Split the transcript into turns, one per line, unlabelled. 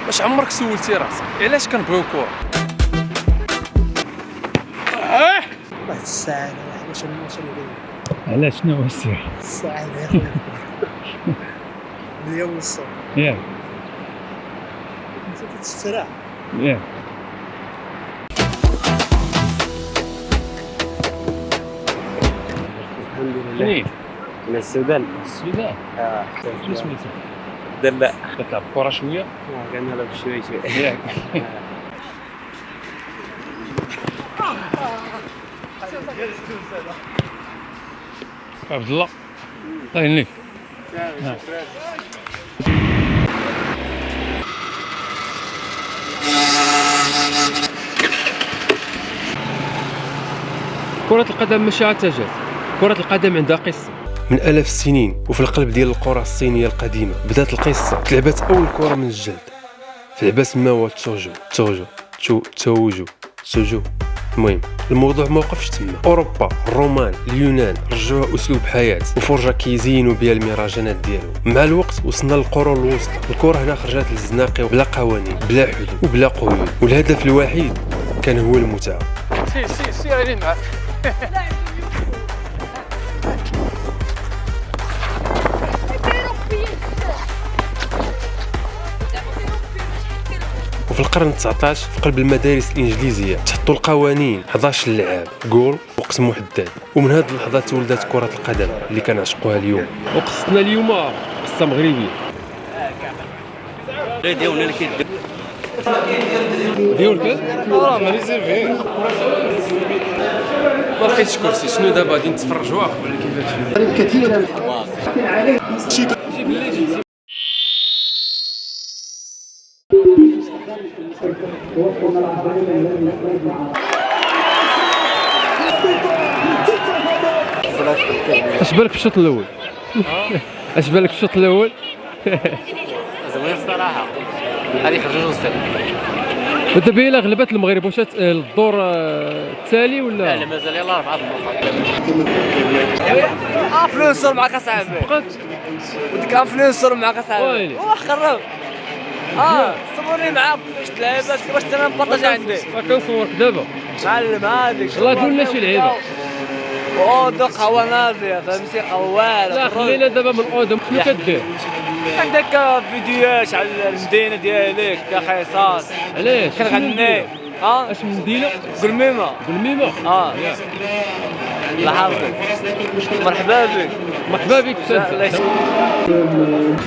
واش عمرك سولتي راسك علاش كنبغيو الكره؟
واحد الساعة واش نقول
علاش شنو هو السر؟
الساعة يا خويا مليون ونص
ياك
انت تستراح
ياك
الحمد لله.
منين؟
من السودان.
السودان. شنو سميتو؟
دلا
كتلعب كرة شوية؟
كنلعب شوي شوي.
ياك عبد الله الله يهنيك. كرة القدم ماشي عتجات، كرة القدم عندها قصة.
من آلاف السنين وفي القلب ديال القرى الصينية القديمة بدات القصة. تلعبت أول كرة من الجلد في لعبة سماوها توجو. المهم الموضوع ما وقفش تما. اوروبا، الرومان، اليونان رجعوا اسلوب حياه وفرجه كيزينوا بها المهرجانات ديالهم. مع الوقت وصلنا للقرون الوسطى. الكره هنا خرجت للزناقي بلا قوانين بلا حدود وبلا قيود، والهدف الوحيد كان هو المتعه.
سي غادي معاك.
وفي القرن 19 في قلب المدارس الانجليزيه تحطوا القوانين 11 لعاب جول وقت محدد، ومن هذه اللحظه تولدت كره القدم اللي كنعشقوها اليوم.
وقصتنا اليوم قصة مغربية.
ديالنا اللي
ديولك؟
ماليزي فيه ما لقيتش كرسي. شنو دابا غادي نتفرجوا ولا كيفاش؟
اش بالك في الشوط الاول؟ اش بالك في الشوط الاول؟
زوين الصراحه هذه خرجوا نص
ودابا الا غلبت المغرب واش الدور التالي ولا؟
لا مازال يلاه 4 نقط. فلوسر معك اصاحبي وديك انفلونسر معك اصاحبي وخرب صورني معاك باش تلعب باش انا نبطج عندي
كنصورك دابا
معلم هذيك
الله دول لنا شي لعيبه.
دوك خوانادي فهمتي خوال
لا خلينا دابا من اودم شنو كدير؟
عندك فيديوهات على المدينه ديالك يا خيصاص
علاش؟
كنغني
اش من مدينه؟
قلميمه
بالميمه.
الله يحفظك مرحبا بك
مرحبا بك.
الله يسلمك